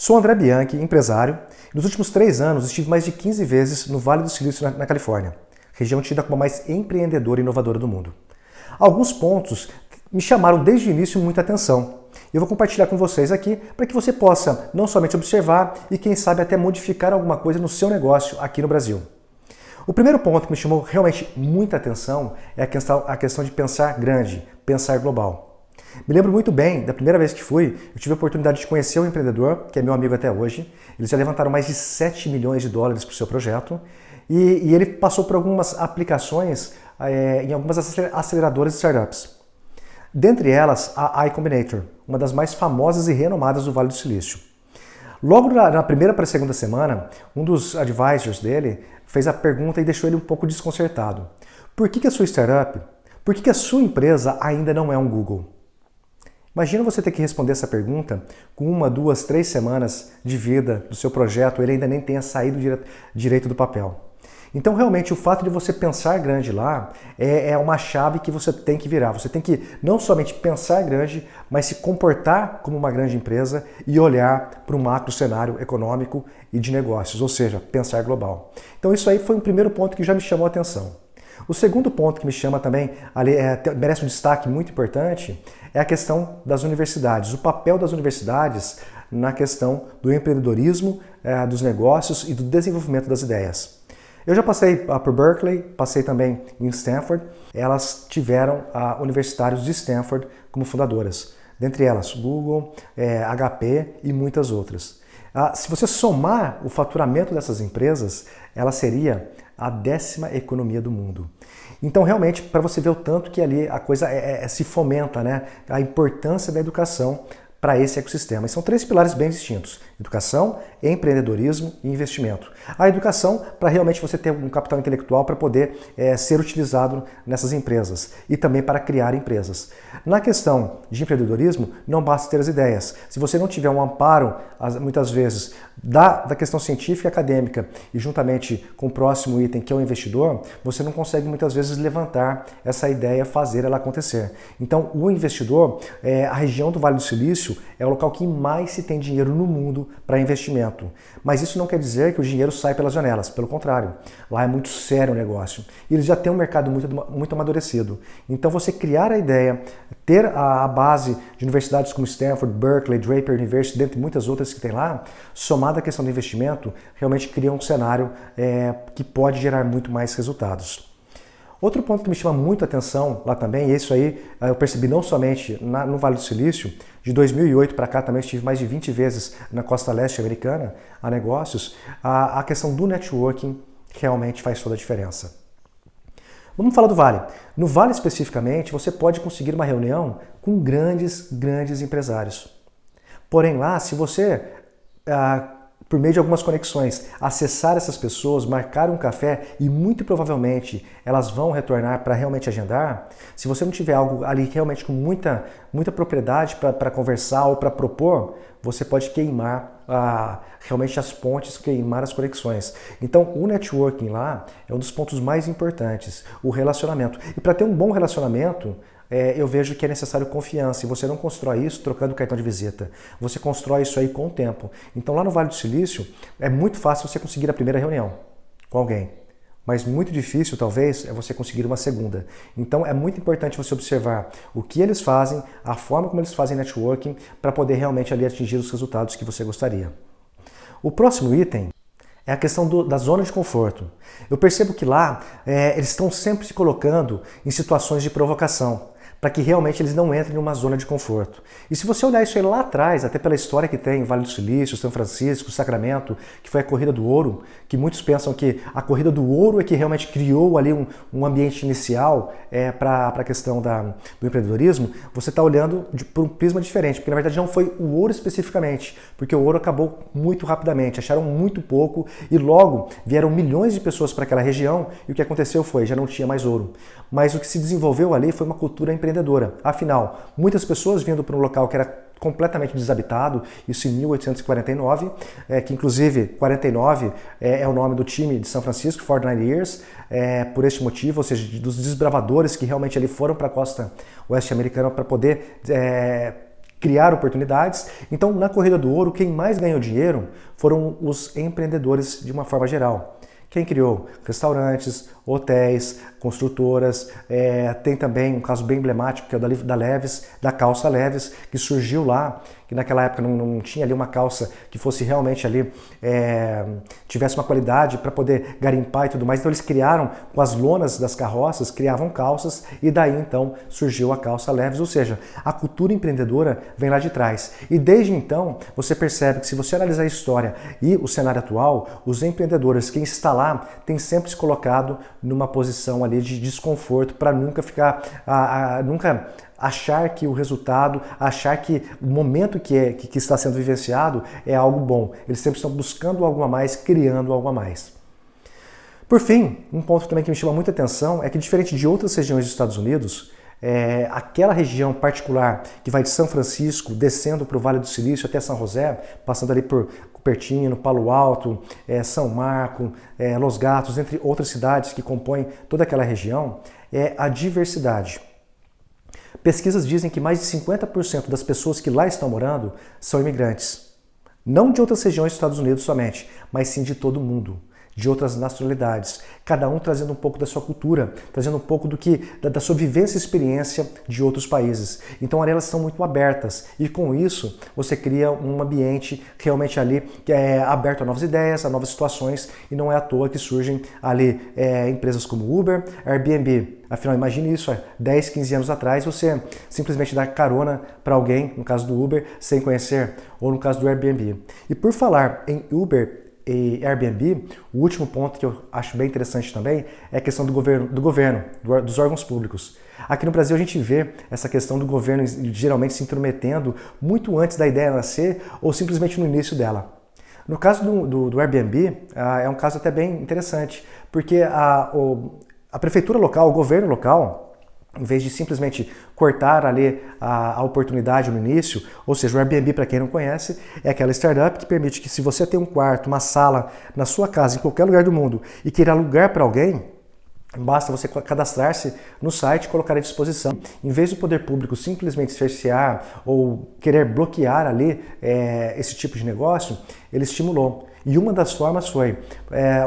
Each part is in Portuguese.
Sou André Bianchi, empresário, e nos últimos 3 anos estive mais de 15 vezes no Vale do Silício, na Califórnia, região tida como a mais empreendedora e inovadora do mundo. Alguns pontos me chamaram desde o início muita atenção. Eu vou compartilhar com vocês aqui para que você possa não somente observar e quem sabe até modificar alguma coisa no seu negócio aqui no Brasil. O primeiro ponto que me chamou realmente muita atenção é a questão de pensar grande, pensar global. Me lembro muito bem, da primeira vez que fui, eu tive a oportunidade de conhecer um empreendedor, que é meu amigo até hoje. Eles já levantaram mais de 7 milhões de dólares para o seu projeto e ele passou por algumas aplicações em algumas aceleradoras de startups. Dentre elas, a iCombinator, uma das mais famosas e renomadas do Vale do Silício. Logo na primeira para a segunda semana, um dos advisors dele fez a pergunta e deixou ele um pouco desconcertado. Por que a sua startup, por que a sua empresa ainda não é um Google? Imagina você ter que responder essa pergunta com 1, 2, 3 semanas de vida do seu projeto, ele ainda nem tenha saído direito do papel. Então, realmente, o fato de você pensar grande lá é uma chave que você tem que virar. Você tem que não somente pensar grande, mas se comportar como uma grande empresa e olhar para o macro cenário econômico e de negócios, ou seja, pensar global. Então, isso aí foi um primeiro ponto que já me chamou a atenção. O segundo ponto que me chama também, merece um destaque muito importante, é a questão das universidades, o papel das universidades na questão do empreendedorismo, dos negócios e do desenvolvimento das ideias. Eu já passei por Berkeley, passei também em Stanford. Elas tiveram universitários de Stanford como fundadoras. Dentre elas, Google, HP e muitas outras. Se você somar o faturamento dessas empresas, ela seria a 10ª economia do mundo. Então, realmente, para você ver o tanto que ali a coisa se fomenta, né? A importância da educação para esse ecossistema. E são 3 pilares bem distintos: educação, empreendedorismo e investimento. A educação para realmente você ter um capital intelectual para poder ser utilizado nessas empresas e também para criar empresas. Na questão de empreendedorismo, não basta ter as ideias. Se você não tiver um amparo, muitas vezes, da questão científica e acadêmica e juntamente com o próximo item, que é o investidor, você não consegue muitas vezes levantar essa ideia, fazer ela acontecer. Então, o investidor, a região do Vale do Silício, é o local que mais se tem dinheiro no mundo para investimento. Mas isso não quer dizer que o dinheiro sai pelas janelas, pelo contrário. Lá é muito sério o negócio. E eles já têm um mercado muito amadurecido. Então você criar a ideia, ter a base de universidades como Stanford, Berkeley, Draper University, dentre muitas outras que tem lá, somada à questão do investimento, realmente cria um cenário que pode gerar muito mais resultados. Outro ponto que me chama muito a atenção lá também, e isso aí eu percebi não somente no Vale do Silício, de 2008 para cá também estive mais de 20 vezes na costa leste americana a negócios, a questão do networking realmente faz toda a diferença. Vamos falar do Vale. No Vale especificamente, você pode conseguir uma reunião com grandes empresários. Porém lá, se você por meio de algumas conexões, acessar essas pessoas, marcar um café e muito provavelmente elas vão retornar para realmente agendar. Se você não tiver algo ali realmente com muita propriedade para conversar ou para propor, você pode queimar realmente as pontes, queimar as conexões. Então, o networking lá é um dos pontos mais importantes, o relacionamento. E para ter um bom relacionamento, eu vejo que é necessário confiança, e você não constrói isso trocando cartão de visita. Você constrói isso aí com o tempo. Então lá no Vale do Silício é muito fácil você conseguir a primeira reunião com alguém, mas muito difícil talvez é você conseguir uma segunda. Então é muito importante você observar o que eles fazem, a forma como eles fazem networking, para poder realmente ali atingir os resultados que você gostaria. O próximo item é a questão da zona de conforto. Eu percebo que lá eles estão sempre se colocando em situações de provocação, para que realmente eles não entrem numa zona de conforto. E se você olhar isso aí lá atrás, até pela história que tem, Vale do Silício, São Francisco, Sacramento, que foi a Corrida do Ouro, que muitos pensam que a Corrida do Ouro é que realmente criou ali um ambiente inicial para a questão do empreendedorismo, você está olhando por um prisma diferente, porque na verdade não foi o ouro especificamente, porque o ouro acabou muito rapidamente, acharam muito pouco e logo vieram milhões de pessoas para aquela região e o que aconteceu foi, já não tinha mais ouro. Mas o que se desenvolveu ali foi uma cultura empreendedora. Afinal, muitas pessoas vindo para um local que era completamente desabitado, isso em 1849, que inclusive 49 é o nome do time de São Francisco, 49 Years, por este motivo, ou seja, dos desbravadores que realmente ali foram para a costa oeste americana para poder criar oportunidades. Então, na corrida do ouro, quem mais ganhou dinheiro foram os empreendedores de uma forma geral. Quem criou restaurantes, hotéis, construtoras, tem também um caso bem emblemático que é o da Levi's, da calça Levi's, que surgiu lá, que naquela época não tinha ali uma calça que fosse realmente ali, tivesse uma qualidade para poder garimpar e tudo mais. Então eles criaram, com as lonas das carroças, criavam calças e daí então surgiu a calça Levi's, ou seja, a cultura empreendedora vem lá de trás. E desde então você percebe que se você analisar a história e o cenário atual, os empreendedores, quem está lá, tem sempre se colocado numa posição ali de desconforto para nunca ficar, nunca achar que o resultado, achar que o momento que está sendo vivenciado é algo bom. Eles sempre estão buscando algo a mais, criando algo a mais. Por fim, um ponto também que me chama muita atenção é que, diferente de outras regiões dos Estados Unidos, aquela região particular que vai de São Francisco, descendo para o Vale do Silício até São José, passando ali por Cupertino, Palo Alto, São Marco, Los Gatos, entre outras cidades que compõem toda aquela região, é a diversidade. Pesquisas dizem que mais de 50% das pessoas que lá estão morando são imigrantes. Não de outras regiões dos Estados Unidos somente, mas sim de todo o mundo, de outras nacionalidades, cada um trazendo um pouco da sua cultura, trazendo um pouco da sua vivência e experiência de outros países. Então elas são muito abertas e com isso você cria um ambiente realmente ali que é aberto a novas ideias, a novas situações e não é à toa que surgem ali empresas como Uber, Airbnb. Afinal, imagine isso, 10, 15 anos atrás você simplesmente dar carona para alguém, no caso do Uber, sem conhecer, ou no caso do Airbnb. E por falar em Uber e Airbnb, o último ponto que eu acho bem interessante também é a questão do governo, dos órgãos públicos. Aqui no Brasil a gente vê essa questão do governo geralmente se intrometendo muito antes da ideia nascer ou simplesmente no início dela. No caso do Airbnb, é um caso até bem interessante, porque a prefeitura local, o governo local, em vez de simplesmente cortar ali a oportunidade no início, ou seja, o Airbnb, para quem não conhece, é aquela startup que permite que se você tem um quarto, uma sala na sua casa, em qualquer lugar do mundo, e queira alugar para alguém, basta você cadastrar-se no site e colocar à disposição. Em vez do poder público simplesmente cercear ou querer bloquear ali esse tipo de negócio, ele estimulou. E uma das formas foi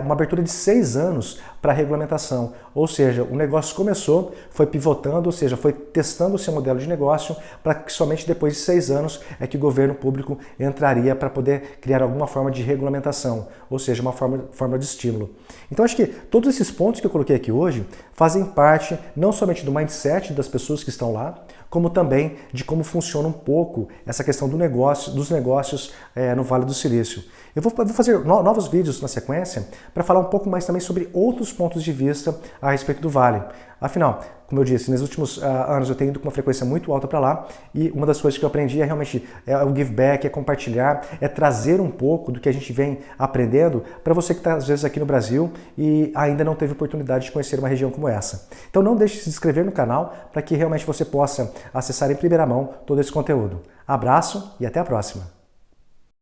uma abertura de 6 anos para a regulamentação. Ou seja, o negócio começou, foi pivotando, ou seja, foi testando o seu modelo de negócio para que somente depois de 6 anos é que o governo público entraria para poder criar alguma forma de regulamentação, ou seja, uma forma de estímulo. Então acho que todos esses pontos que eu coloquei aqui hoje fazem parte não somente do mindset das pessoas que estão lá, como também de como funciona um pouco essa questão dos negócios no Vale do Silício. Eu vou fazer novos vídeos na sequência para falar um pouco mais também sobre outros pontos de vista a respeito do Vale. Afinal, como eu disse, nos últimos anos eu tenho ido com uma frequência muito alta para lá e uma das coisas que eu aprendi é realmente o give back, é compartilhar, é trazer um pouco do que a gente vem aprendendo para você que está às vezes aqui no Brasil e ainda não teve oportunidade de conhecer uma região como essa. Então não deixe de se inscrever no canal para que realmente você possa acessar em primeira mão todo esse conteúdo. Abraço e até a próxima!